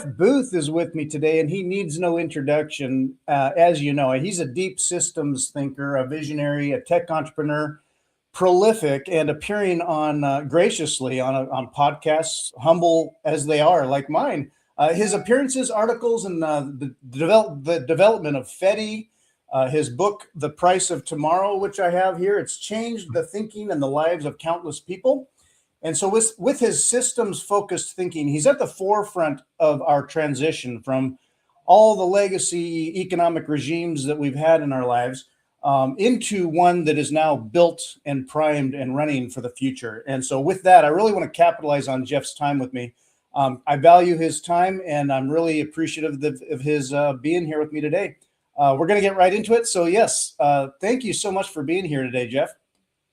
Jeff Booth is with me today, and he needs no introduction. As you know, he's a deep systems thinker, a visionary, a tech entrepreneur, prolific, and appearing on graciously on podcasts, humble as they are, like mine. His appearances, articles, and the development of Fedi, his book, The Price of Tomorrow, which I have here, it's changed the thinking and the lives of countless people. And so with his systems-focused thinking, he's at the forefront of our transition from all the legacy economic regimes that we've had in our lives into one that is now built and primed and running for the future. And so with that, I really want to capitalize on Jeff's time with me. I value his time, and I'm really appreciative of his being here with me today. We're going to get right into it. So yes, thank you so much for being here today, Jeff.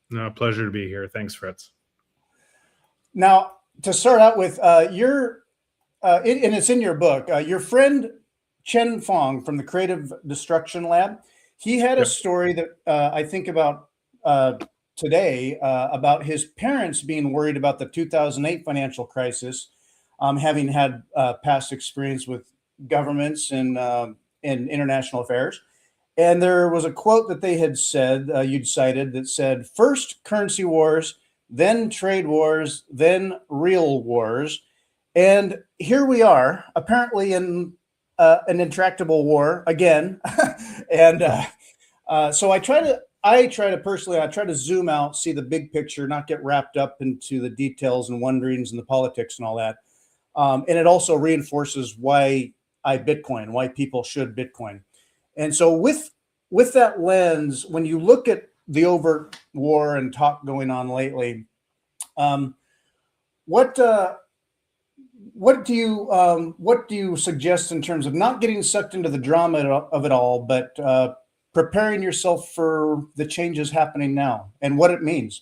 No, pleasure to be here. Thanks, Fritz. Now, to start out with, and it's in your book, your friend Chen Fong from the Creative Destruction Lab, he had a story that I think about today about his parents being worried about the 2008 financial crisis, having had past experience with governments and international affairs. And there was a quote that they had said, you'd cited, that said, "First currency wars, then trade wars, then real wars." And here we are, apparently in an intractable war again. And so I try to zoom out, see the big picture, not get wrapped up into the details and wonderings and the politics and all that. And it also reinforces why why people should Bitcoin. And so with that lens, when you look at the overt war and talk going on lately, what do you suggest in terms of not getting sucked into the drama of it all, but preparing yourself for the changes happening now and what it means?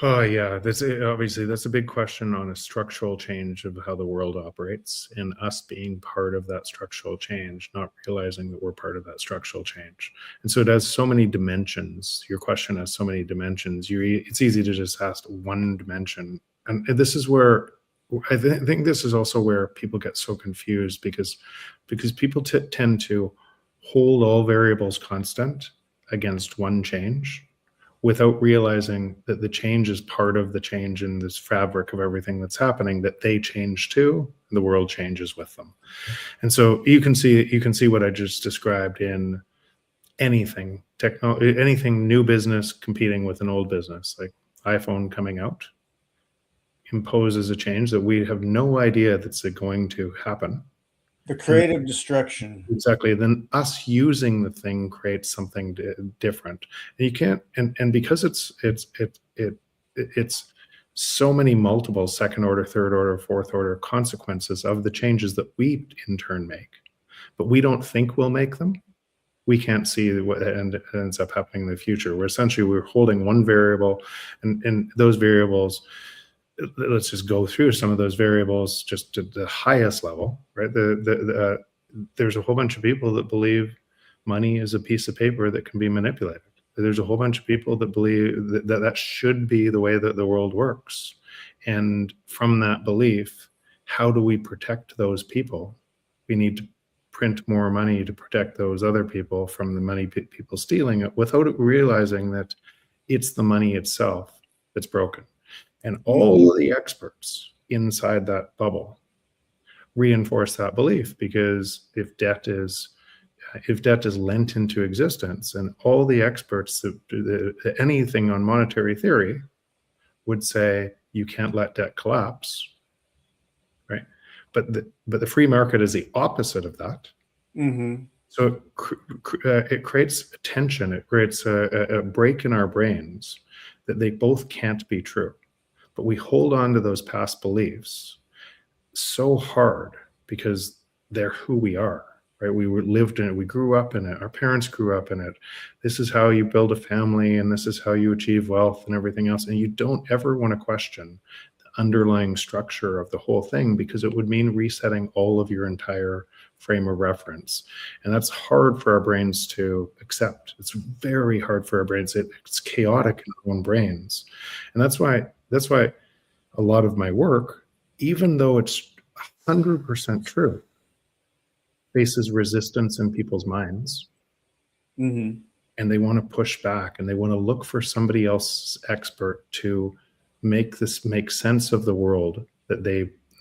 Oh yeah, that's a big question on a structural change of how the world operates, and us being part of that structural change, not realizing that we're part of that structural change. And so it has so many dimensions. Your question has so many dimensions. It's easy to just ask one dimension, and this is where I think this is also where people get so confused, because people tend to hold all variables constant against one change, without realizing that the change is part of the change in this fabric of everything that's happening, that they change too, and the world changes with them. And so you can see what I just described in anything new business competing with an old business, like iPhone coming out imposes a change that we have no idea that's going to happen. The creative destruction. Exactly. Then us using the thing creates something different. And you can't, and because it's so many multiple second order, third order, fourth order consequences of the changes that we in turn make, but we don't think we'll make them. We can't see what ends up happening in the future. We're holding one variable, and those variables, let's just go through some of those variables just to the highest level, right? There's a whole bunch of people that believe money is a piece of paper that can be manipulated. There's a whole bunch of people that believe that should be the way that the world works. And from that belief, how do we protect those people? We need to print more money to protect those other people from the money people stealing it, without realizing that it's the money itself that's broken. And all of the experts inside that bubble reinforce that belief, because if debt is lent into existence, and all the experts that anything on monetary theory would say you can't let debt collapse, right? But the free market is the opposite of that. Mm-hmm. So it creates tension. It creates a break in our brains that they both can't be true. But we hold on to those past beliefs so hard because they're who we are, right? We lived in it. We grew up in it. Our parents grew up in it. This is how you build a family, and this is how you achieve wealth and everything else. And you don't ever want to question the underlying structure of the whole thing, because it would mean resetting all of your entire frame of reference. And that's hard for our brains to accept. It's very hard for our brains. It's chaotic in our own brains. And that's why a lot of my work, even though it's 100% true, faces resistance in people's minds. Mm-hmm. And they want to push back, and they want to look for somebody else's expert to make sense of the world that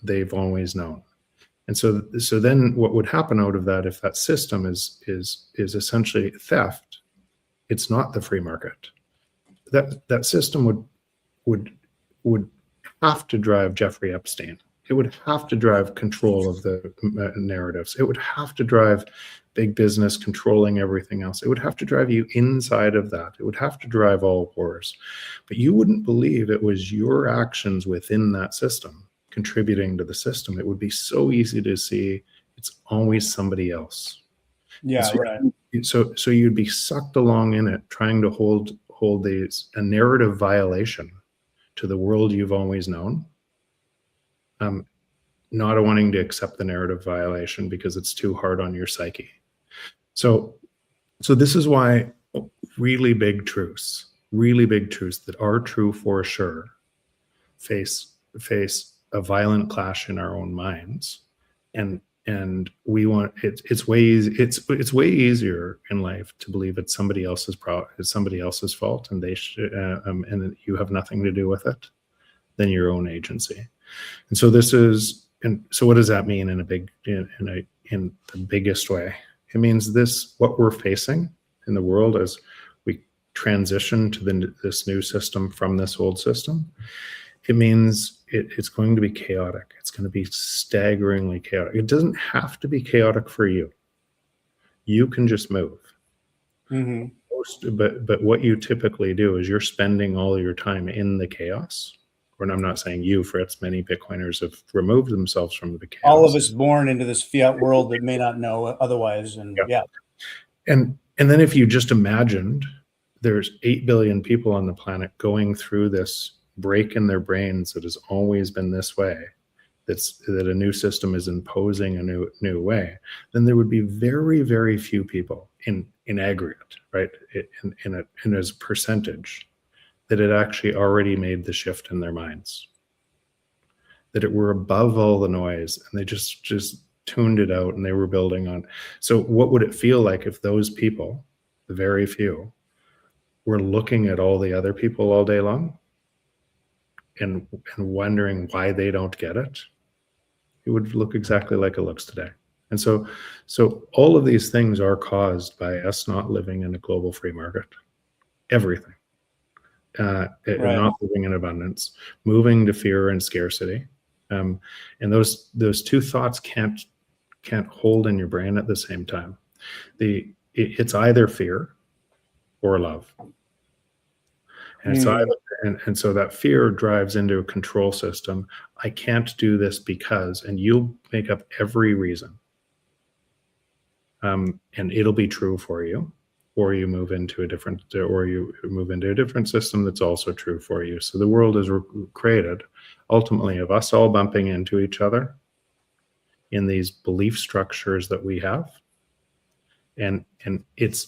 they've always known. And so then what would happen out of that, if that system is essentially theft, it's not the free market. That system would have to drive Jeffrey Epstein. It would have to drive control of the narratives. It would have to drive big business controlling everything else. It would have to drive you inside of that. It would have to drive all wars. But you wouldn't believe it was your actions within that system contributing to the system. It would be so easy to see it's always somebody else. Yeah, so, right. So you'd be sucked along in it, trying to hold a narrative violation to the world you've always known. Not wanting to accept the narrative violation because it's too hard on your psyche. So this is why really big truths that are true for sure face a violent clash in our own minds, and we want it's way easier in life to believe it's somebody else's fault, and they should and you have nothing to do with it, than your own agency. And so so what does that mean in the biggest way? It means what we're facing in the world as we transition to this new system from this old system. It means it's going to be chaotic. It's going to be staggeringly chaotic. It doesn't have to be chaotic for you. You can just move. Mm-hmm. But what you typically do is you're spending all your time in the chaos. And I'm not saying you, Fritz, many Bitcoiners have removed themselves from the chaos. All of us born into this fiat world that may not know otherwise. And yeah. And then if you just imagined there's 8 billion people on the planet going through this break in their brains that has always been this way, that a new system is imposing a new way, then there would be very, very few people in aggregate, right, in as a percentage, that had actually already made the shift in their minds, that it were above all the noise, and they just tuned it out, and they were building on. So what would it feel like if those people, the very few, were looking at all the other people all day long and wondering why they don't get it? It would look exactly like it looks today. And so all of these things are caused by us not living in a global free market. Everything. Right. Not living in abundance, moving to fear and scarcity, and those two thoughts can't hold in your brain at the same time. It's either fear or love, and it's either, and so that fear drives into a control system. I can't do this because, and you'll make up every reason, and it'll be true for you. Or you move into a different system that's also true for you. So the world is created ultimately of us all bumping into each other in these belief structures that we have, and each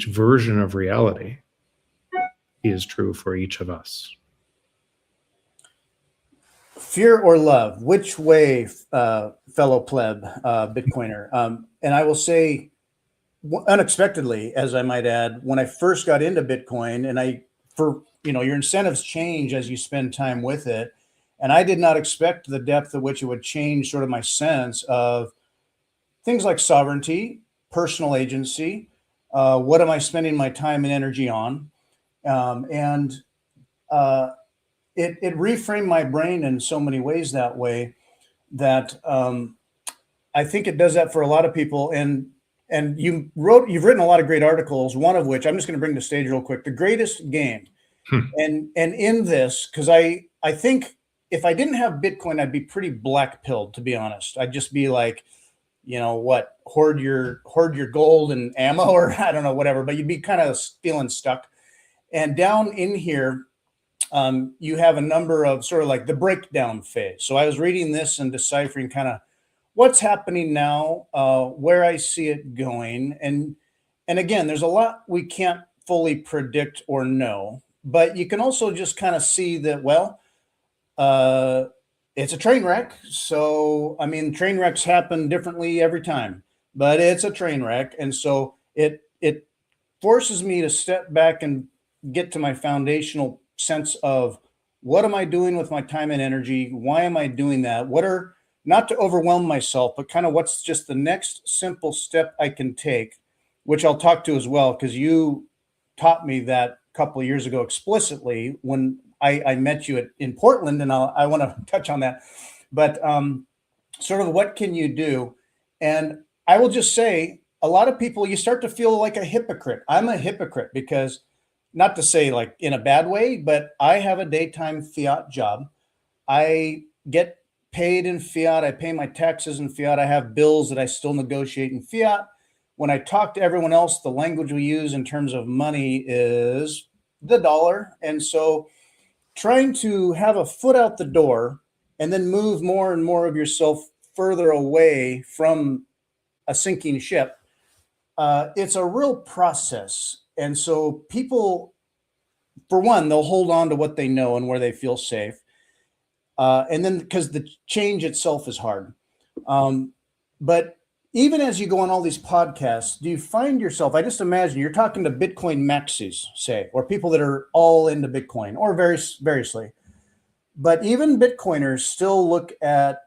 version of reality is true for each of us. Fear or love? Which way, fellow pleb, Bitcoiner? And I will say, unexpectedly, as I might add, when I first got into Bitcoin, and your incentives change as you spend time with it. And I did not expect the depth at which it would change sort of my sense of things like sovereignty, personal agency. What am I spending my time and energy on? It reframed my brain in so many ways that way that I think it does that for a lot of people. And you've written a lot of great articles, one of which I'm just going to bring to stage real quick, The Greatest Game. And in this, because I think if I didn't have Bitcoin, I'd be pretty black pilled, to be honest. I'd just be like, hoard your gold and ammo, or I don't know, whatever, but you'd be kind of feeling stuck. And down in here, you have a number of sort of like the breakdown phase. So I was reading this and deciphering kind of what's happening now, where I see it going. And again, there's a lot we can't fully predict or know, but you can also just kind of see that, it's a train wreck. So, I mean, train wrecks happen differently every time, but it's a train wreck. And so it forces me to step back and get to my foundational sense of what am I doing with my time and energy? Why am I doing that? What are, not to overwhelm myself, but kind of what's just the next simple step I can take, which I'll talk to as well, because you taught me that a couple of years ago explicitly when I met you in Portland, and I want to touch on that. But sort of what can you do? And I will just say, a lot of people, you start to feel like a hypocrite. I'm a hypocrite because, not to say like in a bad way, but I have a daytime Fiat job. I get paid in Fiat. I pay my taxes in Fiat. I have bills that I still negotiate in Fiat. When I talk to everyone else, the language we use in terms of money is the dollar. And so trying to have a foot out the door and then move more and more of yourself further away from a sinking ship, it's a real process. And so people, for one, they'll hold on to what they know and where they feel safe. And then because the change itself is hard. But even as you go on all these podcasts, do you find yourself, I just imagine you're talking to Bitcoin maxis, say, or people that are all into Bitcoin or variously. But even Bitcoiners still look at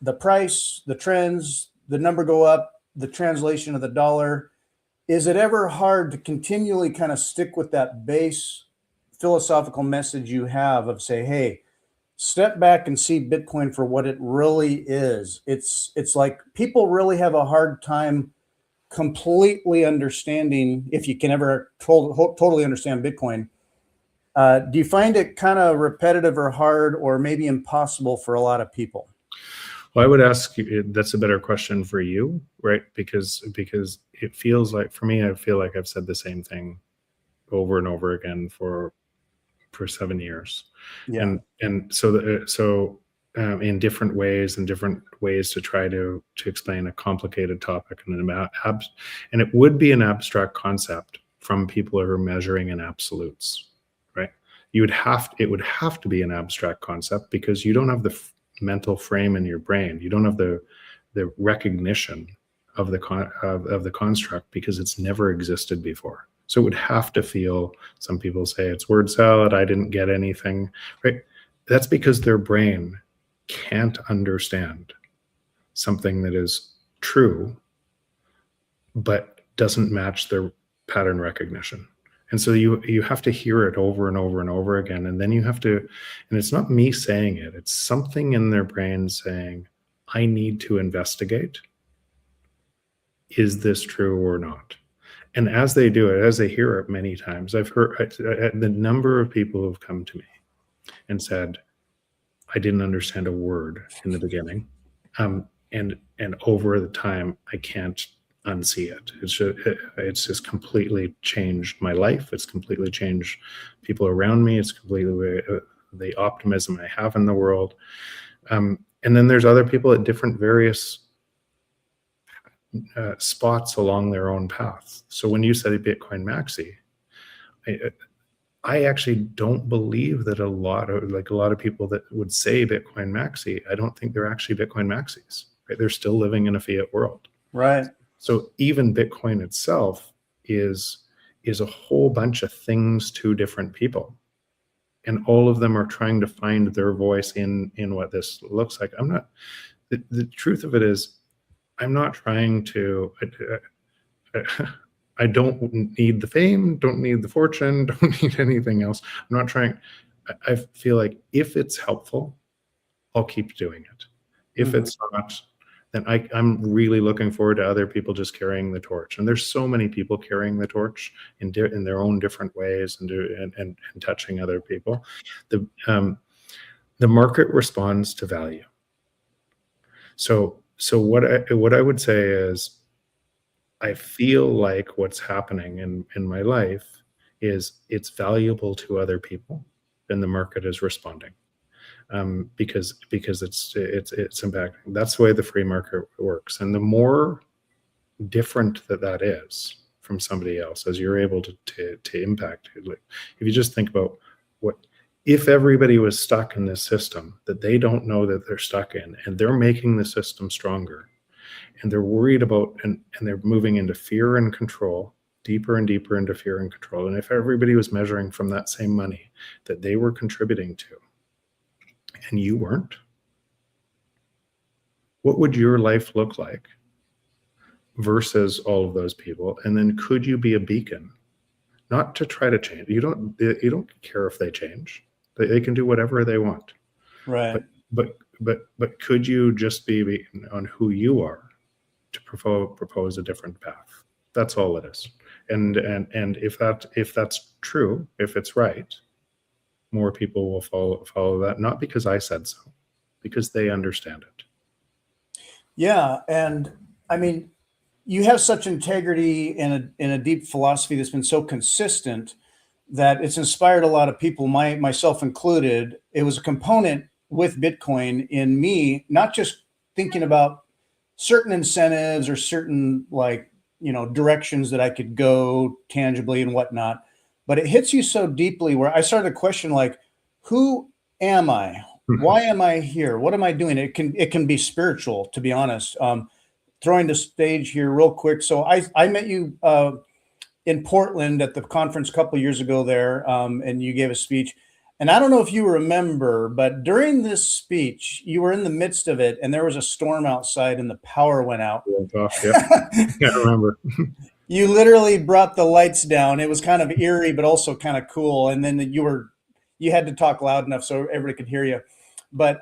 the price, the trends, the number go up, the translation of the dollar. Is it ever hard to continually kind of stick with that base philosophical message you have of say, hey, step back and see Bitcoin for what it really is? It's like people really have a hard time completely understanding, if you can ever totally understand Bitcoin. Do you find it kind of repetitive or hard or maybe impossible for a lot of people? Well, I would ask you, that's a better question for you, right? Because it feels like, for me, I feel like I've said the same thing over and over again for 7 years. Yeah. And so in different ways to try to explain a complicated topic and it would be an abstract concept from people who are measuring in absolutes, right? It would have to be an abstract concept because you don't have the mental frame in your brain. You don't have the recognition of the construct because it's never existed before. So it would have to feel, some people say it's word salad, I didn't get anything, right? That's because their brain can't understand something that is true, but doesn't match their pattern recognition. And so you have to hear it over and over and over again. And then you have to, and it's not me saying it, it's something in their brain saying, I need to investigate. Is this true or not? And as they do it, as they hear it many times, I've heard the number of people who have come to me and said, I didn't understand a word in the beginning. And over the time, I can't unsee it. It's just completely changed my life. It's completely changed people around me. It's completely the optimism I have in the world. And then there's other people at different various spots along their own path. So when you said a Bitcoin maxi, I actually don't believe that a lot of people that would say Bitcoin maxi, I don't think they're actually Bitcoin maxis. Right? They're still living in a fiat world. Right. So even Bitcoin itself is a whole bunch of things to different people. And all of them are trying to find their voice in what this looks like. The truth of it is, I'm not trying to, I don't need the fame, don't need the fortune, don't need anything else. I'm not trying, I feel like if it's helpful, I'll keep doing it. If it's not, then I'm really looking forward to other people just carrying the torch. And there's so many people carrying the torch in their own different ways and touching other people. The market responds to value. So what I would say is, I feel like what's happening in my life is it's valuable to other people, and the market is responding because it's impacting. That's the way the free market works. And the more different that is from somebody else, as you're able to impact, like if you just think about what If everybody was stuck in this system that they don't know that they're stuck in, and they're making the system stronger, and they're worried about, and they're moving into fear and control, deeper and deeper into fear and control. And if everybody was measuring from that same money that they were contributing to, and you weren't, what would your life look like versus all of those people? And then could you be a beacon? Not to try to change. You don't care if they change. They can do whatever they want. Right. But could you just be a beacon on who you are to propose a different path? That's all it is. And if that's true, if it's right, more people will follow that, not because I said so, because they understand it. Yeah, and I mean, you have such integrity and a deep philosophy that's been so consistent that it's inspired a lot of people, myself included. It was a component with Bitcoin in me, not just thinking about certain incentives or certain directions that I could go tangibly and whatnot, but it hits you so deeply where I started to question, like, who am I? Why am I here? What am I doing? It can be spiritual, to be honest. Throwing the stage here real quick. So I met you in Portland at the conference a couple of years ago there, and you gave a speech. And I don't know if you remember, but during this speech, you were in the midst of it, and there was a storm outside, and the power went out. Yeah, I remember. You literally brought the lights down. It was kind of eerie, but also kind of cool. And then you had to talk loud enough so everybody could hear you. But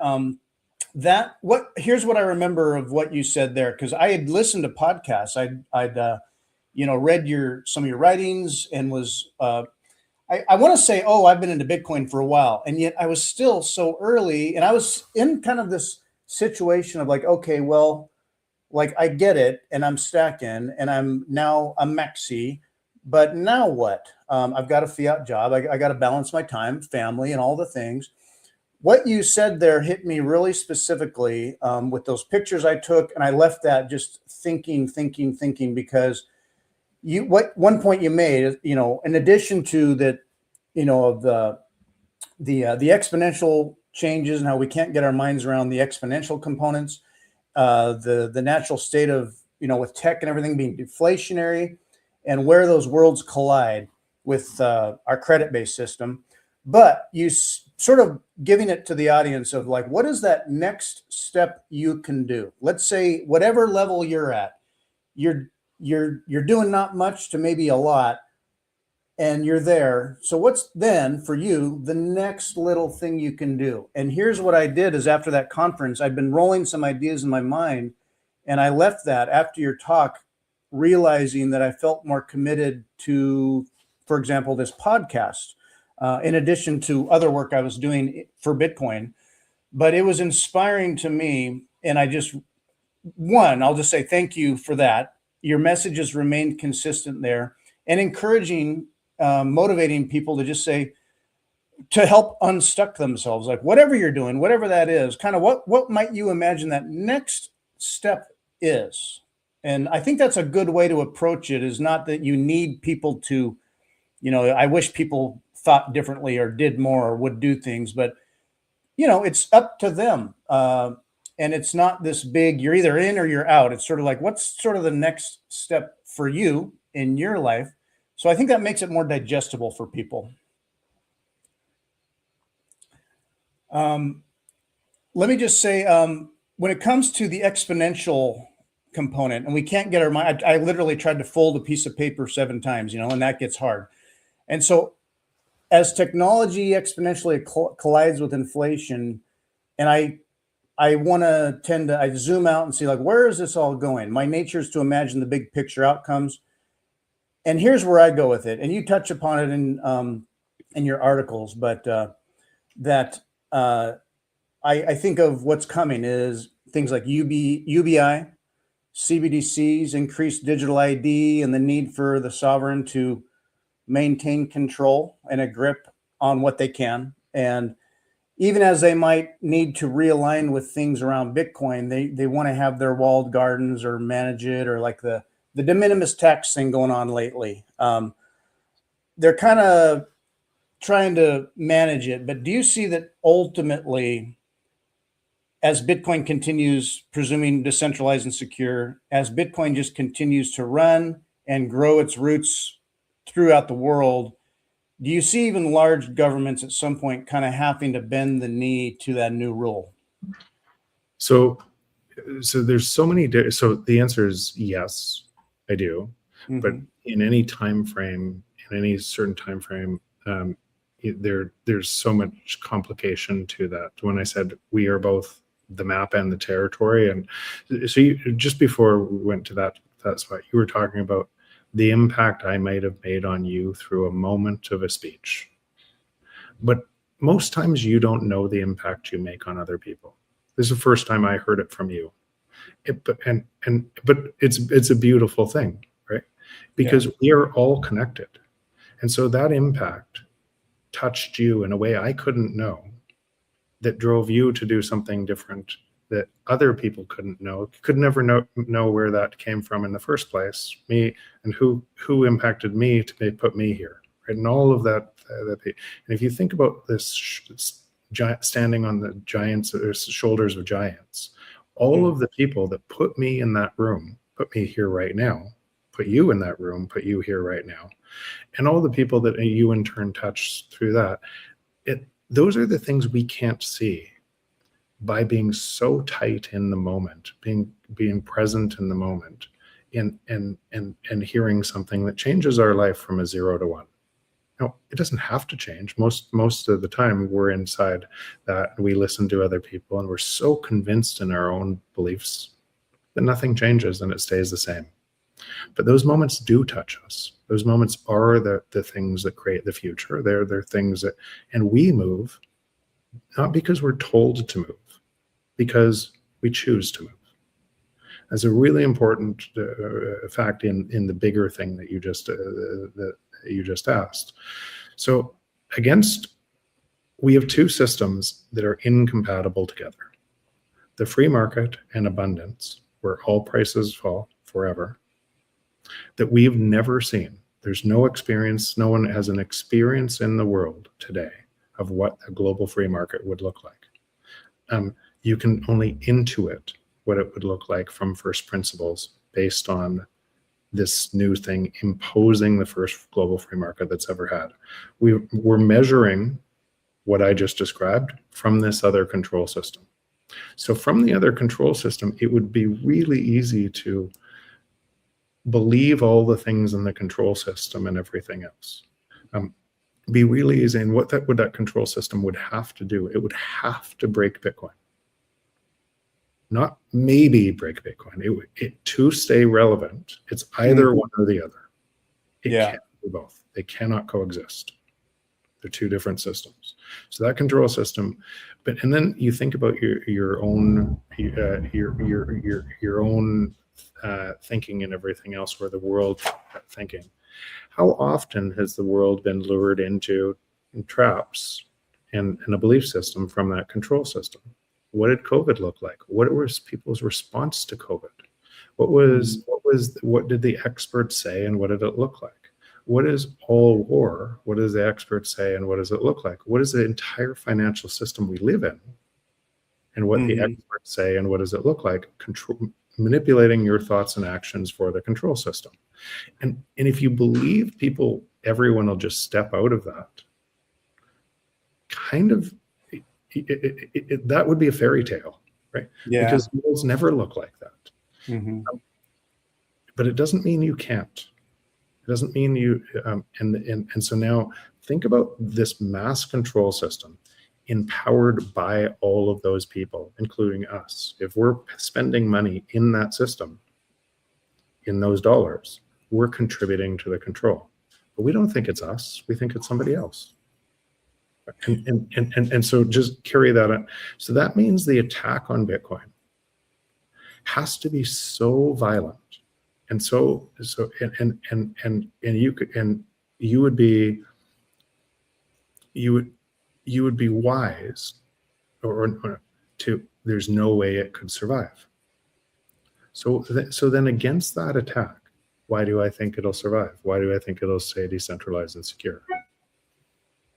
here's what I remember of what you said there, because I had listened to podcasts. I'd read some of your writings and was I want to say, I've been into Bitcoin for a while, and yet I was still so early, and I was in kind of this situation of like, okay, well, like I get it, and I'm stacking, and I'm maxi, but now what? I've got a fiat job. I got to balance my time, family, and all the things. What you said there hit me really specifically with those pictures I took, and I left that just thinking, because one point you made, in addition to that, of the exponential changes and how we can't get our minds around the exponential components, the natural state of, with tech and everything being deflationary, and where those worlds collide with our credit-based system. But you sort of giving it to the audience of like, what is that next step you can do? Let's say whatever level you're at, you're doing not much to maybe a lot, and you're there. So what's then for you the next little thing you can do? And here's what I did is after that conference, I'd been rolling some ideas in my mind, and I left that after your talk realizing that I felt more committed to, for example, this podcast, in addition to other work I was doing for Bitcoin. But it was inspiring to me, and I'll just say thank you for that. Your messages remained consistent there, and encouraging, motivating people to just say, to help unstuck themselves, like whatever you're doing, whatever that is, kind of what might you imagine that next step is. And I think that's a good way to approach it, is not that you need people to, I wish people thought differently or did more or would do things, but it's up to them. And it's not this big, you're either in or you're out. It's sort of like, what's sort of the next step for you in your life? So I think that makes it more digestible for people. Let me just say, when it comes to the exponential component, and we can't get our mind, I literally tried to fold a piece of paper 7 times, and that gets hard. And so as technology exponentially collides with inflation, and I want to I zoom out and see, like, where is this all going? My nature is to imagine the big picture outcomes. And here's where I go with it. And you touch upon it in your articles, but I think of what's coming is things like UBI, CBDCs, increased digital ID, and the need for the sovereign to maintain control and a grip on what they can. And even as they might need to realign with things around Bitcoin, they want to have their walled gardens or manage it, or like the de minimis tax thing going on lately. They're kind of trying to manage it, but do you see that ultimately, as Bitcoin continues, presuming decentralized and secure, as Bitcoin just continues to run and grow its roots throughout the world, do you see even large governments at some point kind of having to bend the knee to that new rule? So there's so many. So the answer is yes, I do. Mm-hmm. But in any time frame, in any certain time frame, there's so much complication to that. When I said we are both the map and the territory, and so just before we went to that spot, you were talking about the impact I might have made on you through a moment of a speech. But most times you don't know the impact you make on other people. This is the first time I heard it from you. But it's a beautiful thing, right? Because we are all connected. And so that impact touched you in a way I couldn't know, that drove you to do something different that other people couldn't know, could never know where that came from in the first place, me, and who impacted me to put me here, right? And all of that. And if you think about this standing on the giants or shoulders of giants, all of the people that put me in that room, put me here right now, put you in that room, put you here right now, and all the people that you in turn touched through that, those are the things we can't see by being so tight in the moment, being present in the moment, and hearing something that changes our life from a 0 to 1. No, it doesn't have to change. Most of the time we're inside that, and we listen to other people, and we're so convinced in our own beliefs that nothing changes and it stays the same. But those moments do touch us. Those moments are the things that create the future. They're things that, and we move not because we're told to move, because we choose to move. That's a really important fact in the bigger thing that you just asked. So we have two systems that are incompatible together: the free market and abundance, where all prices fall forever, that we've never seen. There's no experience. No one has an experience in the world today of what a global free market would look like. You can only intuit what it would look like from first principles based on this new thing imposing the first global free market that's ever had. We're measuring what I just described from this other control system. So from the other control system, it would be really easy to believe all the things in the control system and everything else. Be really easy. And what that control system would have to do, it would have to break Bitcoin. Not maybe break Bitcoin. It to stay relevant, it's either one or the other. It can't do both. They cannot coexist. They're two different systems. So that control system, and then you think about your own thinking and everything else, where the world thinking. How often has the world been lured into traps and a belief system from that control system? What did COVID look like? What was people's response to COVID? What did the experts say, and what did it look like? What is all war? What does the experts say, and what does it look like? What is the entire financial system we live in, and what the experts say, and what does it look like? Manipulating your thoughts and actions for the control system. And if you believe everyone will just step out of that, kind of, that would be a fairy tale, right? Yeah. Because worlds never look like that. But it doesn't mean you can't. It doesn't mean you, and so now think about this mass control system empowered by all of those people, including us. If we're spending money in that system, in those dollars, we're contributing to the control. But we don't think it's us. We think it's somebody else. And so just carry that on. So that means the attack on Bitcoin has to be so violent, and you would be wise, or to, there's no way it could survive. So then against that attack, why do I think it'll survive? Why do I think it'll stay decentralized and secure?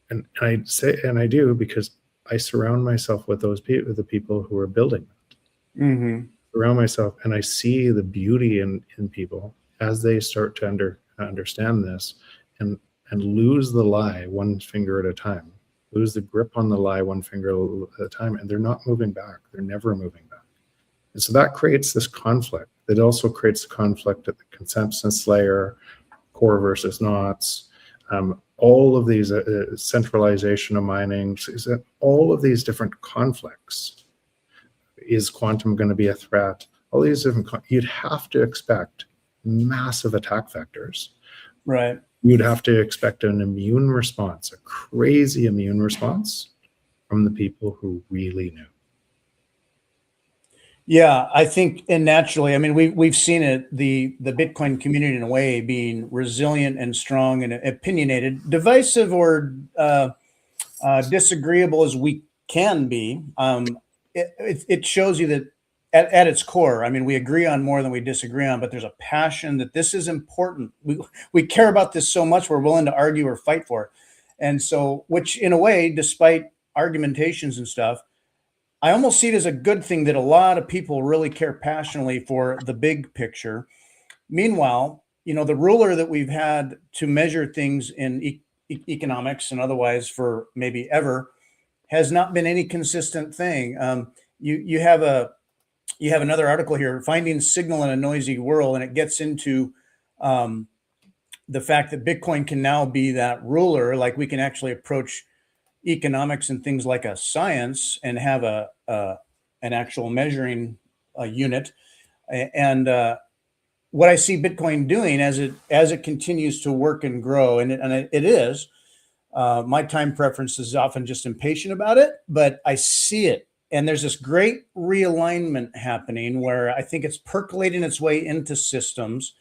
And I say, and I do, because I surround myself with those people, the people who are building that. Mm-hmm. Around myself, and I see the beauty in people as they start to understand this, and lose the lie one finger at a time, lose the grip on the lie one finger at a time, and they're not moving back. They're never moving back. And so that creates this conflict. It also creates the conflict at the consensus layer, core versus knots, all of these centralization of mining, all of these different conflicts. Is quantum going to be a threat? All these different, you'd have to expect massive attack vectors. Right. You'd have to expect an immune response, a crazy immune response from the people who really knew. Yeah, I think, and naturally, I mean, we've seen it, the Bitcoin community in a way being resilient and strong and opinionated, divisive or disagreeable as we can be. It shows you that at its core, I mean, we agree on more than we disagree on, but there's a passion that this is important. We care about this so much, we're willing to argue or fight for it. And so, which in a way, despite argumentations and stuff, I almost see it as a good thing that a lot of people really care passionately for the big picture. Meanwhile, the ruler that we've had to measure things in economics and otherwise for maybe ever has not been any consistent thing. You have another article here, Finding Signal in a Noisy World, and it gets into the fact that Bitcoin can now be that ruler. Like, we can actually approach economics and things like a science and have an actual measuring unit. And what I see Bitcoin doing as it continues to work and grow, and it is, my time preference is often just impatient about it, but I see it. And there's this great realignment happening where I think it's percolating its way into systems.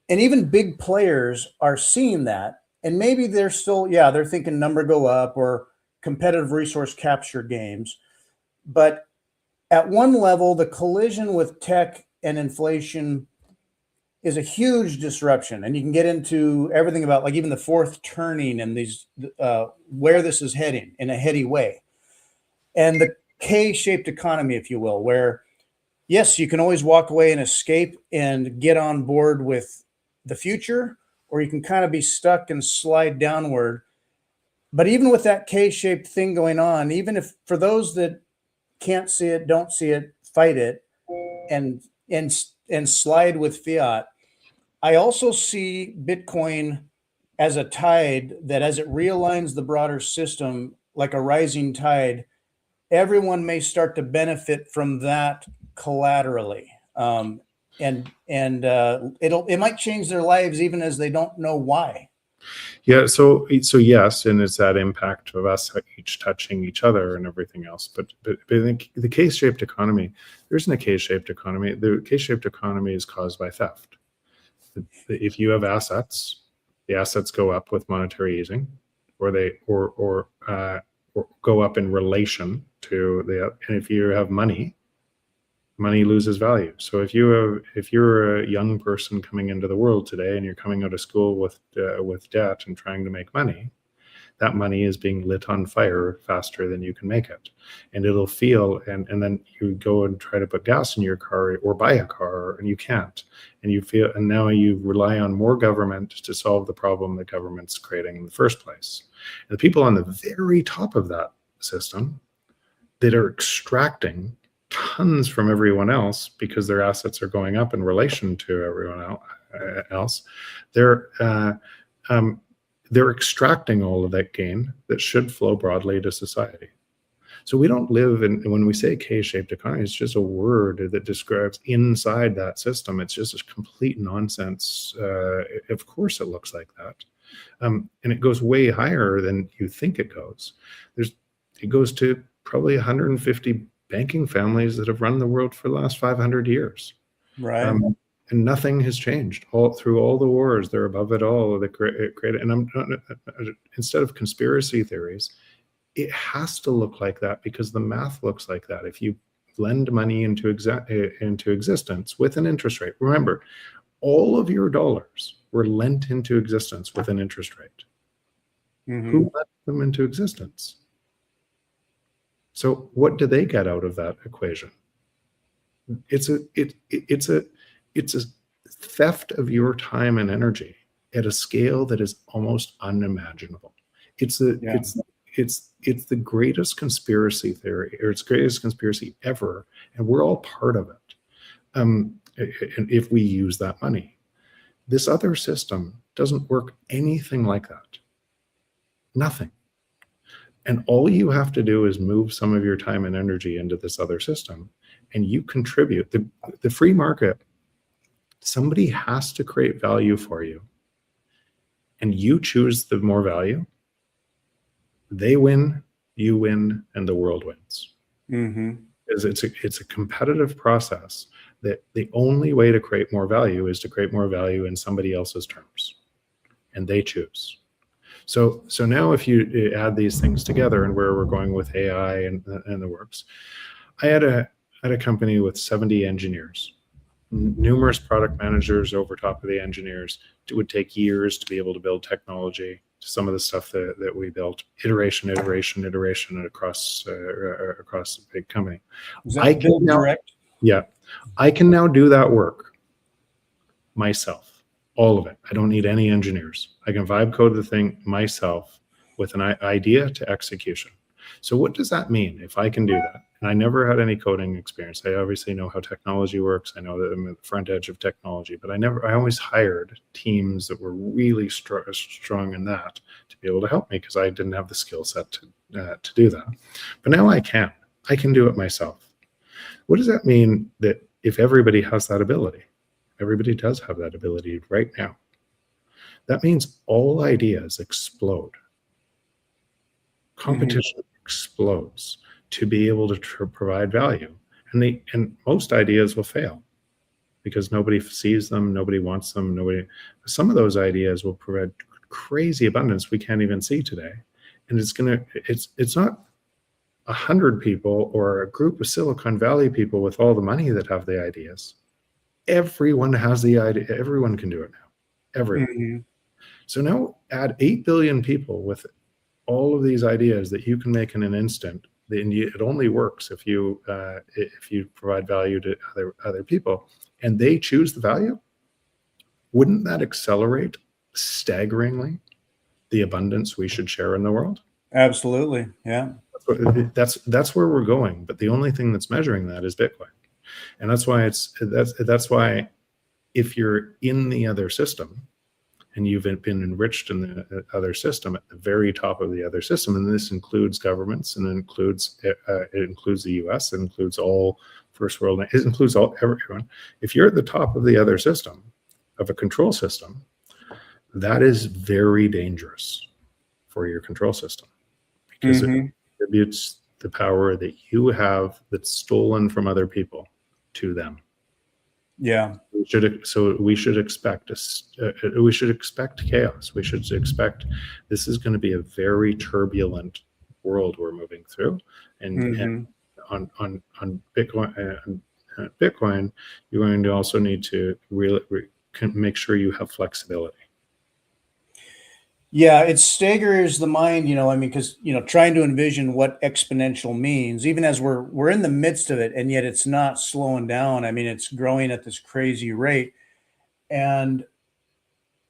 And even big players are seeing that. And maybe they're still, they're thinking number go up or competitive resource capture games. But at one level, the collision with tech and inflation is a huge disruption. And you can get into everything about, like, even the fourth turning and these where this is heading in a heady way. And the K-shaped economy, if you will, where, yes, you can always walk away and escape and get on board with the future, or you can kind of be stuck and slide downward. But even with that K-shaped thing going on, even if for those that can't see it, don't see it, fight it, and slide with fiat, I also see Bitcoin as a tide that, as it realigns the broader system, like a rising tide, everyone may start to benefit from that collaterally. And it might change their lives even as they don't know why. Yeah, so yes, and it's that impact of us each touching each other and everything else. But I think the K-shaped economy, there isn't a K-shaped economy. The K-shaped economy is caused by theft. If you have assets, the assets go up with monetary easing, or they or go up in relation to the. And if you have money loses value. So if you're a young person coming into the world today and you're coming out of school with debt and trying to make money, that money is being lit on fire faster than you can make it. And it'll feel, and then you go and try to put gas in your car or buy a car and you can't. And you feel, and now you rely on more government to solve the problem the government's creating in the first place. And the people on the very top of that system that are extracting tons from everyone else because their assets are going up in relation to everyone else, they're extracting all of that gain that should flow broadly to society. So we don't live in, when we say K-shaped economy, it's just a word that describes inside that system. It's just a complete nonsense. Of course it looks like that. And it goes way higher than you think it goes. It goes to probably 150 banking families that have run the world for the last 500 years. Right. And nothing has changed through all the wars. They're above it all. And instead of conspiracy theories, it has to look like that because the math looks like that. If you lend money into existence with an interest rate, remember, all of your dollars were lent into existence with an interest rate. Who let them into existence? So what do they get out of that equation? It's a theft of your time and energy at a scale that is almost unimaginable. It's the greatest conspiracy theory, or it's the greatest conspiracy ever, and we're all part of it. And if we use that money, this other system doesn't work anything like that. Nothing. And all you have to do is move some of your time and energy into this other system, and you contribute. The free market, somebody has to create value for you, and you choose the more value. They win, you win, and the world wins. It's a competitive process that the only way to create more value is to create more value in somebody else's terms, and they choose. So now if you add these things together and where we're going with AI and the works, I had a company with 70 engineers, numerous product managers over top of the engineers. It would take years to be able to build technology. Some of the stuff that we built, iteration across a big company. Is that build direct? Yeah, I can now do that work myself, all of it. I don't need any engineers. I can vibe code the thing myself with an idea to execution. So what does that mean if I can do that? And I never had any coding experience. I obviously know how technology works. I know that I'm at the front edge of technology, but I always hired teams that were really strong in that to be able to help me, because I didn't have the skill set to do that. But now I can do it myself. What does that mean that if everybody has that ability? Everybody does have that ability right now. That means all ideas explode. Competition explodes to be able to provide value. And most ideas will fail because nobody sees them, nobody wants them, some of those ideas will provide crazy abundance we can't even see today. And it's not 100 people or a group of Silicon Valley people with all the money that have the ideas. Everyone has the idea. Everyone can do it now. Everyone. So now add 8 billion people with all of these ideas that you can make in an instant. It only works if you provide value to other people, and they choose the value. Wouldn't that accelerate staggeringly the abundance we should share in the world? Absolutely, yeah. That's where we're going. But the only thing that's measuring that is Bitcoin, and that's why if you're in the other system, and you've been enriched in the other system, at the very top of the other system, and this includes governments, and it includes the U.S., it includes all first world, it includes everyone. If you're at the top of the other system, of a control system, that is very dangerous for your control system, because it attributes the power that you have that's stolen from other people to them. Yeah. We should expect chaos. We should expect this is going to be a very turbulent world we're moving through. And on Bitcoin, you're going to also need to really make sure you have flexibility. Yeah, it staggers the mind, because, trying to envision what exponential means, even as we're in the midst of it, and yet it's not slowing down. I mean, it's growing at this crazy rate. And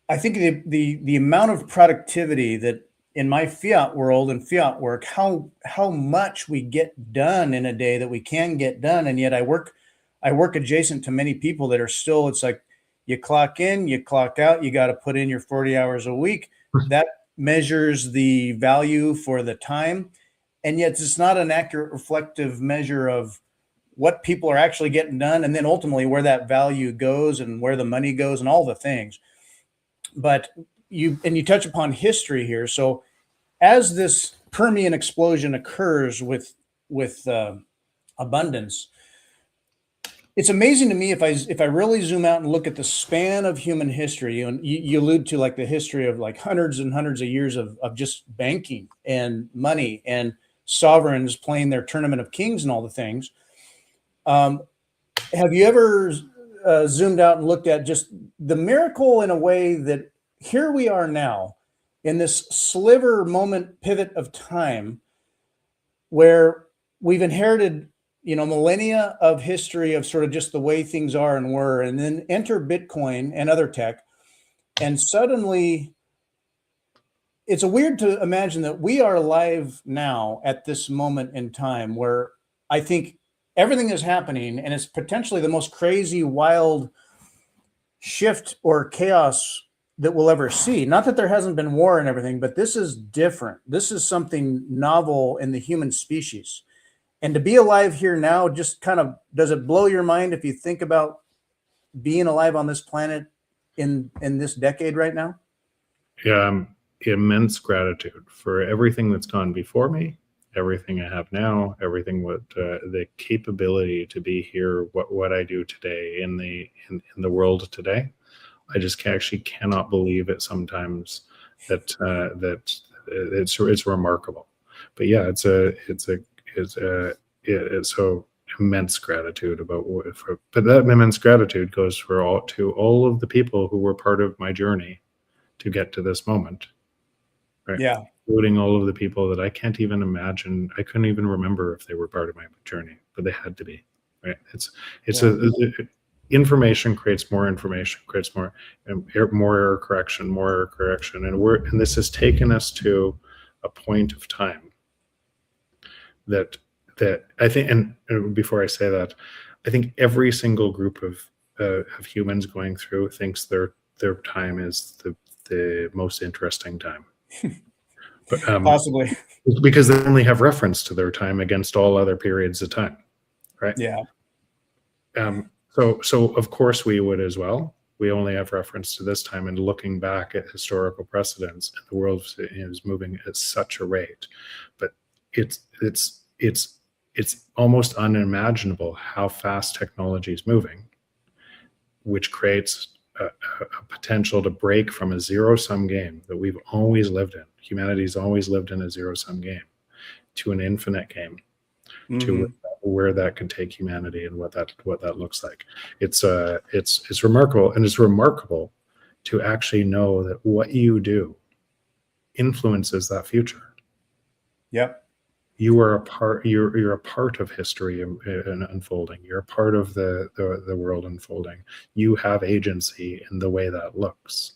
I think the amount of productivity that in my fiat world and fiat work, how much we get done in a day that we can get done. And yet I work adjacent to many people that are still, it's like you clock in, you clock out, you got to put in your 40 hours a week. That measures the value for the time, and yet it's not an accurate reflective measure of what people are actually getting done, and then ultimately where that value goes and where the money goes and all the things. But you touch upon history here. So as this Permian explosion occurs with abundance, it's amazing to me if I really zoom out and look at the span of human history, and you allude to like the history of like hundreds and hundreds of years of just banking and money and sovereigns playing their tournament of kings and all the things. Have you ever zoomed out and looked at just the miracle in a way that here we are now, in this sliver moment pivot of time where we've inherited, millennia of history of sort of just the way things are and were, and then enter Bitcoin and other tech. And suddenly it's weird to imagine that we are alive now at this moment in time where I think everything is happening and it's potentially the most crazy, wild shift or chaos that we'll ever see. Not that there hasn't been war and everything, but this is different. This is something novel in the human species. And to be alive here now, just kind of, does it blow your mind if you think about being alive on this planet in this decade right now? Yeah, immense gratitude for everything that's gone before me, everything I have now, everything with the capability to be here, what I do today in the world today. I just actually cannot believe it sometimes that that it's remarkable. But yeah, it's so immense gratitude about but that immense gratitude goes to all of the people who were part of my journey to get to this moment, right? Yeah, Including all of the people that I can't even imagine. I couldn't even remember if they were part of my journey, but they had to be, right? Information creates more information, creates more error correction, and this has taken us to a point of time that I think, and before I say that, I think every single group of humans going through thinks their time is the most interesting time, but possibly. because they only have reference to their time against all other periods of time, right? Yeah. So of course we would as well. We only have reference to this time, and looking back at historical precedents, and the world is moving at such a rate, but it's almost unimaginable how fast technology is moving, which creates a potential to break from a zero-sum game that we've always lived in. Humanity's always lived in a zero-sum game to an infinite game, to where that could take humanity and what that looks like. It's remarkable, and it's remarkable to actually know that what you do influences that future. Yep. You are a part. You're a part of history and unfolding. You're a part of the world unfolding. You have agency in the way that looks,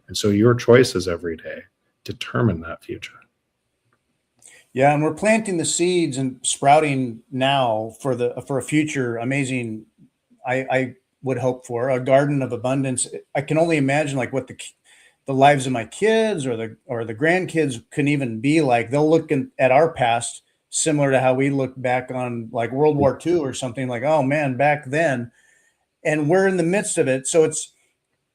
and so your choices every day determine that future. Yeah, and we're planting the seeds and sprouting now for a future amazing. I would hope for a garden of abundance. I can only imagine like what the lives of my kids or the grandkids can even be like. They'll look at our past similar to how we look back on like World War II or something, like, oh man, back then, and we're in the midst of it. So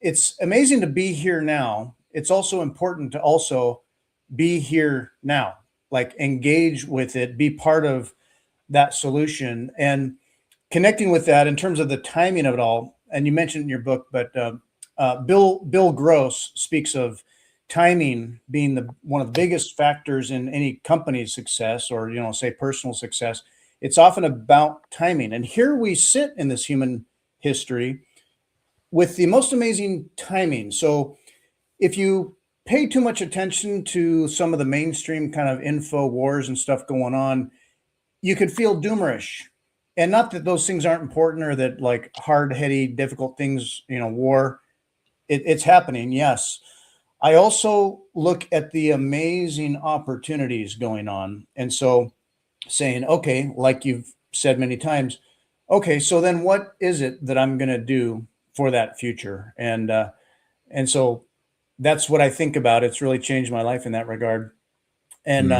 it's amazing to be here now. It's also important to also be here now, like engage with it, be part of that solution, and connecting with that in terms of the timing of it all. And you mentioned in your book, but Bill Gross speaks of timing being one of the biggest factors in any company's success, or say personal success. It's often about timing, and here we sit in this human history with the most amazing timing. So if you pay too much attention to some of the mainstream kind of info wars and stuff going on, you could feel doomerish. And not that those things aren't important, or that like hard-heady, difficult things, war, it's happening. Yes. I also look at the amazing opportunities going on. And so saying, okay, like you've said many times, okay, so then what is it that I'm going to do for that future? And so that's what I think about. It's really changed my life in that regard. And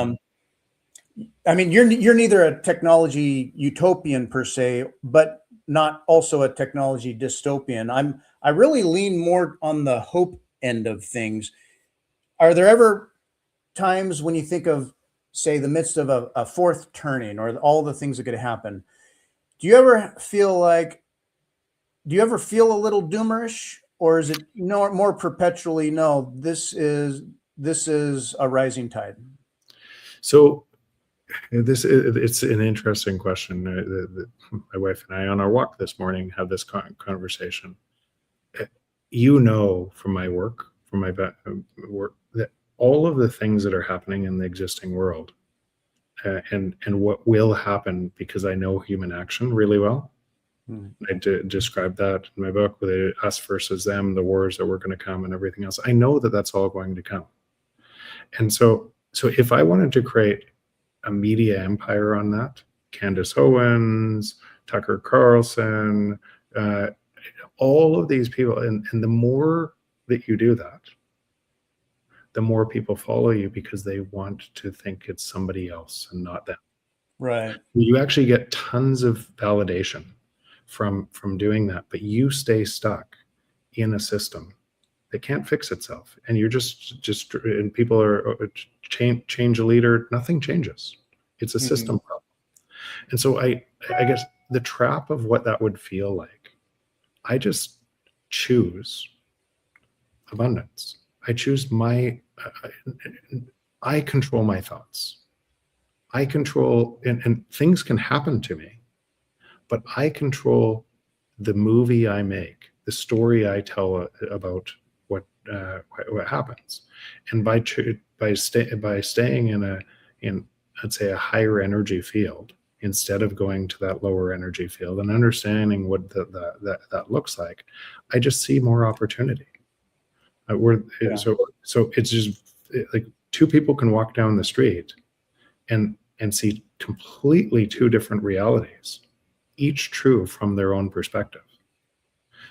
I mean, you're neither a technology utopian per se, but not also a technology dystopian. I really lean more on the hope end of things. Are there ever times when you think of, say, the midst of a fourth turning or all the things that could happen? Do you ever feel a little doomerish, or is it more perpetually, no, this is a rising tide? So it's an interesting question. My wife and I, on our walk this morning, have this conversation. From my work, that all of the things that are happening in the existing world, and what will happen, because I know human action really well. I describe that in my book with the us versus them, the wars that were going to come and everything else. I know that that's all going to come. And so if I wanted to create a media empire on that, Candace Owens, Tucker Carlson, all of these people, and the more that you do that, the more people follow you, because they want to think it's somebody else and not them. Right. You actually get tons of validation from doing that, but you stay stuck in a system that can't fix itself, and you're just and people are change a leader, nothing changes. It's a system problem. And so I guess the trap of what that would feel like, I just choose abundance. I choose I control my thoughts. I control, and things can happen to me, but I control the movie I make, the story I tell about what happens. And by staying in I'd say a higher energy field, instead of going to that lower energy field and understanding what that looks like, I just see more opportunity. So it's just like two people can walk down the street and see completely two different realities, each true from their own perspective.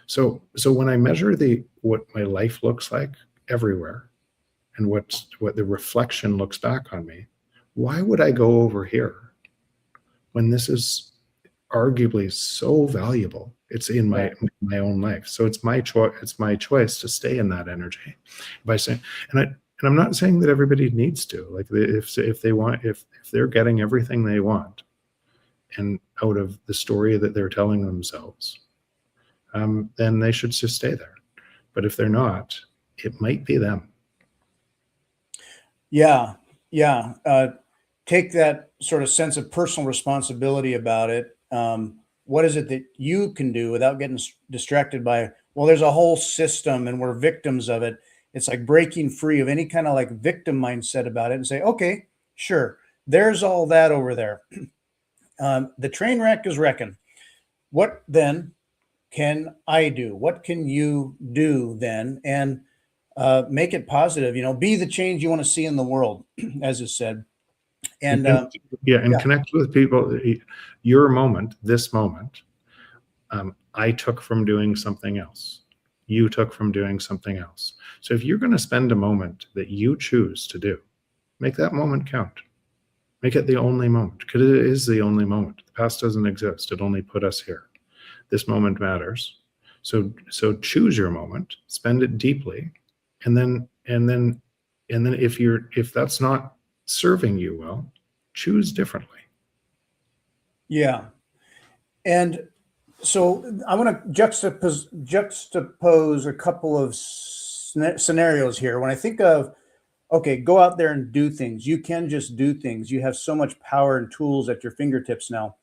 So when I measure what my life looks like everywhere, and what the reflection looks back on me, why would I go over here when this is arguably so valuable? It's in my own life. So it's my choice. It's my choice to stay in that energy by saying, and I'm not saying that everybody needs to, like, if they want, if they're getting everything they want and out of the story that they're telling themselves, then they should just stay there. But if they're not, it might be them. Yeah. Take that sort of sense of personal responsibility about it. What is it that you can do without getting distracted by, well, there's a whole system and we're victims of it. It's like breaking free of any kind of like victim mindset about it and say, okay, sure, there's all that over there. The train wreck is wrecking. What then can I do? What can you do then? And make it positive, be the change you want to see in the world, as is said. And connect with people. Your moment, this moment, I took from doing something else. You took from doing something else. So if you're going to spend a moment that you choose to do, make that moment count. Make it the only moment, because it is the only moment. The past doesn't exist. It only put us here. This moment matters. So choose your moment, spend it deeply, and then if that's not serving you well, choose differently. Yeah. And so I want to juxtapose a couple of scenarios here. When I think of, okay, go out there and do things. You can just do things. You have so much power and tools at your fingertips now.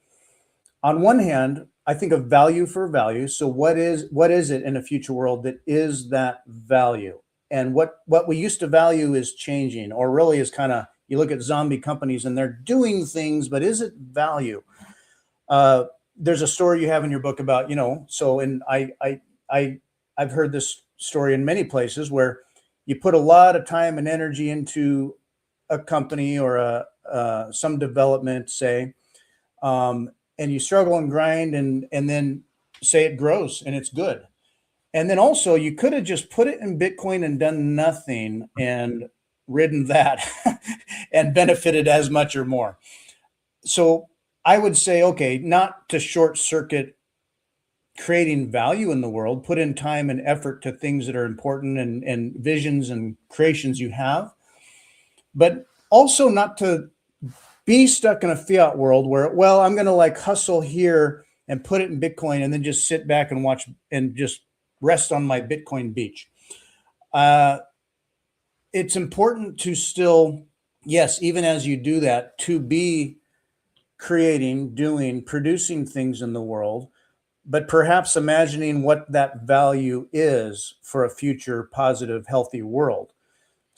On one hand, I think of value for value. So what is it in a future world that is that value? And what we used to value is changing, or really is kind of, you look at zombie companies and they're doing things, but is it value? There's a story you have in your book about, I've heard this story in many places where you put a lot of time and energy into a company or some development, say, and you struggle and grind and then say it grows and it's good. And then also you could have just put it in Bitcoin and done nothing and ridden that and benefited as much or more. So I would say, okay, not to short circuit creating value in the world, put in time and effort to things that are important and visions and creations you have, but also not to be stuck in a fiat world where, well, I'm going to like hustle here and put it in Bitcoin and then just sit back and watch and just rest on my Bitcoin beach. It's important to still, yes, even as you do that, to be creating, doing, producing things in the world, but perhaps imagining what that value is for a future positive, healthy world.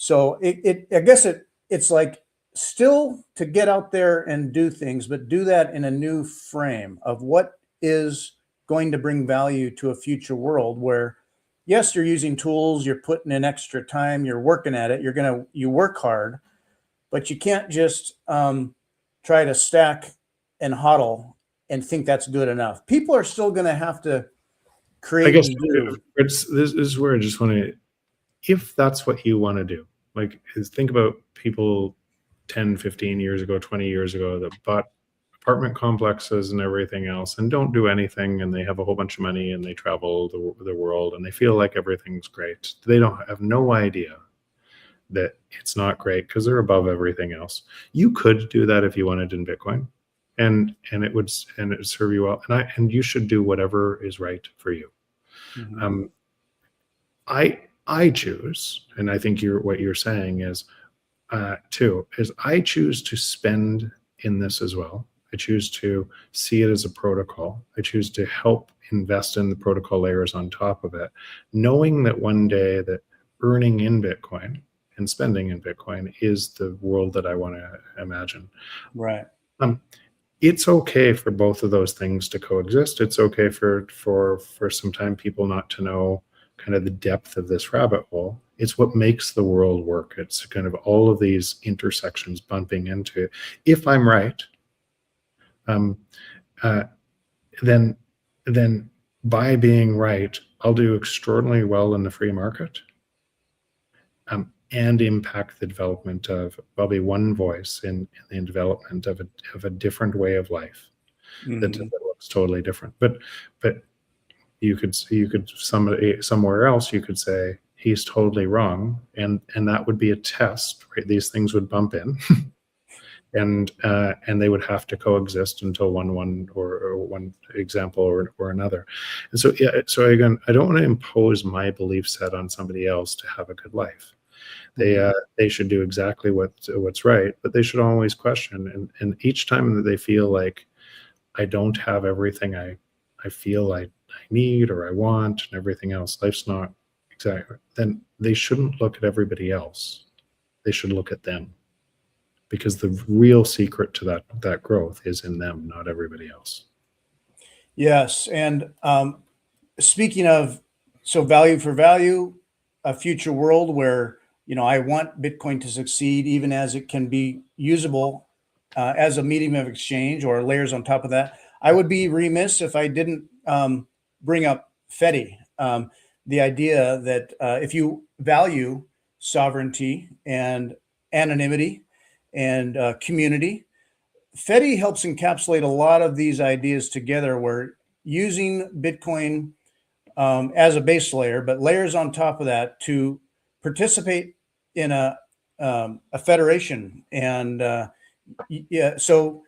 So I guess it's like still to get out there and do things, but do that in a new frame of what is going to bring value to a future world where, yes, you're using tools, you're putting in extra time, you're working at it, you work hard, but you can't just try to stack and hodl and think that's good enough. People are still going to have to create I guess and do. this is where I just want to, if that's what you want to do, like think about people 10, 15 years ago, 20 years ago that bought apartment complexes and everything else and don't do anything, and they have a whole bunch of money and they travel the world and they feel like everything's great. They don't have no idea that it's not great because they're above everything else. You could do that if you wanted in Bitcoin, and it would serve you well. And you should do whatever is right for you. Mm-hmm. I choose, and I think what you're saying is too, is I choose to spend in this as well. I choose to see it as a protocol. I choose to help invest in the protocol layers on top of it, knowing that one day that earning in Bitcoin and spending in Bitcoin is the world that I want to imagine. Right. It's okay for both of those things to coexist. It's okay for some time people not to know kind of the depth of this rabbit hole. It's what makes the world work. It's kind of all of these intersections bumping into it. If I'm right, then by being right, I'll do extraordinarily well in the free market, and impact the development of, I'll be one voice in the development of a different way of life. Mm-hmm. that looks totally different. But you could somewhere else you could say he's totally wrong, and that would be a test, right? These things would bump in, and they would have to coexist until one or one example or another. And so again, I don't want to impose my belief set on somebody else to have a good life. They should do exactly what's right, but they should always question. And each time that they feel like I don't have everything I feel I need or I want and everything else, life's not exactly, then they shouldn't look at everybody else. They should look at them, because the real secret to that growth is in them, not everybody else. Yes. And speaking of, so value for value, a future world where, I want Bitcoin to succeed, even as it can be usable as a medium of exchange or layers on top of that. I would be remiss if I didn't bring up Fedi, the idea that if you value sovereignty and anonymity and community, Fedi helps encapsulate a lot of these ideas together, where using Bitcoin as a base layer, but layers on top of that to participate in a federation. And yeah, so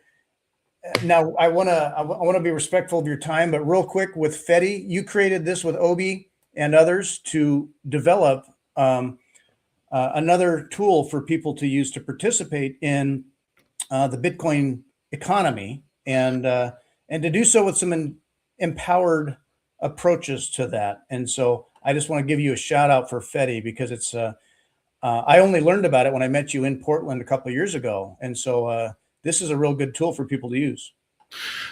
now I want to be respectful of your time, but real quick, with Fedi, you created this with Obi and others to develop another tool for people to use to participate in the Bitcoin economy, and to do so with some empowered approaches to that. And so I just want to give you a shout out for Fedi, because it's I only learned about it when I met you in Portland a couple of years ago, and so this is a real good tool for people to use.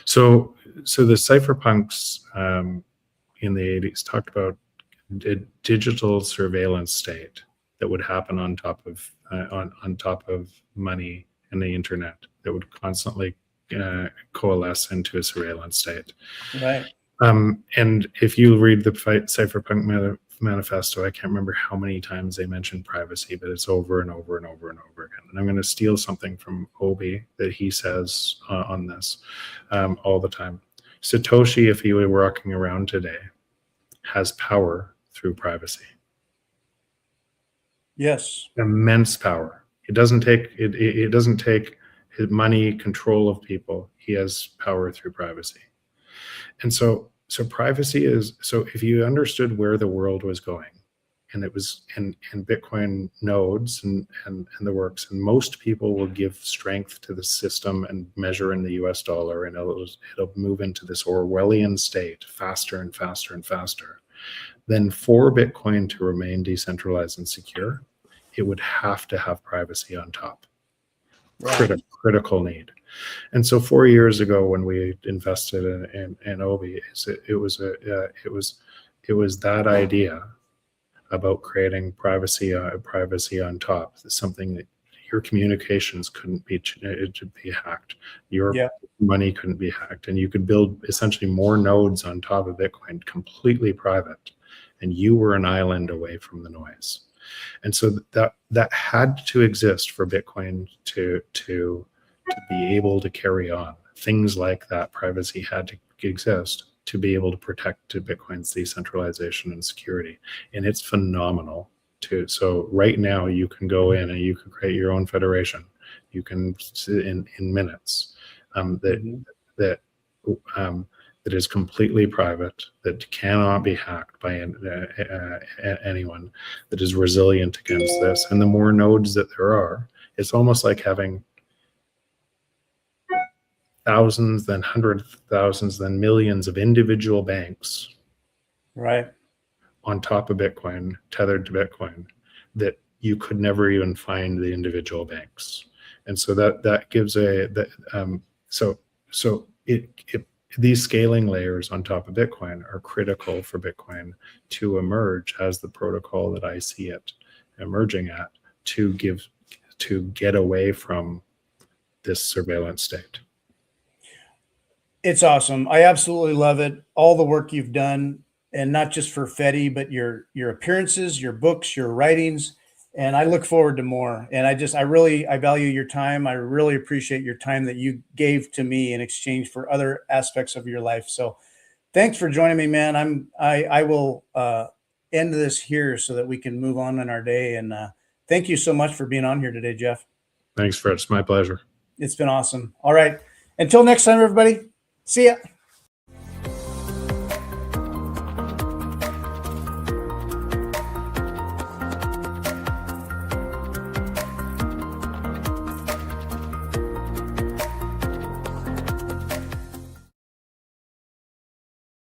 So the cypherpunks in the 80s talked about a digital surveillance state that would happen on top of money and the internet, that would constantly coalesce into a surveillance state. Right. And if you read the cypherpunk manifesto, I can't remember how many times they mention privacy, but it's over and over and over and over again. And I'm going to steal something from Obi that he says on this all the time. Satoshi, if he were walking around today, has power through privacy. Yes. Immense power. It doesn't take his money, control of people. He has power through privacy. And so privacy is, so if you understood where the world was going, and it was in Bitcoin nodes and the works, and most people will give strength to the system and measure in the US dollar, and it'll move into this Orwellian state faster and faster and faster. Then for Bitcoin to remain decentralized and secure, it would have to have privacy on top. Right. Critical need. And so 4 years ago, when we invested in Obi, it was that idea about creating privacy on top, something that your communications couldn't be hacked, your money couldn't be hacked, and you could build essentially more nodes on top of Bitcoin, completely private, and you were an island away from the noise. And so that had to exist for Bitcoin to be able to carry on. Things like that privacy had to exist to be able to protect Bitcoin's decentralization and security. And it's phenomenal too. So right now you can go in and you can create your own federation. You can in minutes that is completely private, that cannot be hacked by anyone, that is resilient against this. And the more nodes that there are, it's almost like having thousands, then hundreds of thousands, then millions of individual banks, right, on top of Bitcoin, tethered to Bitcoin, that you could never even find the individual banks. And so that gives these scaling layers on top of Bitcoin are critical for Bitcoin to emerge as the protocol that I see it emerging at, to get away from this surveillance state. It's awesome. I absolutely love it. All the work you've done, and not just for Fedi, but your appearances, your books, your writings. And I look forward to more. And I value your time. I really appreciate your time that you gave to me in exchange for other aspects of your life. So thanks for joining me, man. I will end this here so that we can move on in our day. And thank you so much for being on here today, Jeff. Thanks, Fred. It's my pleasure. It's been awesome. All right. Until next time, everybody. See ya.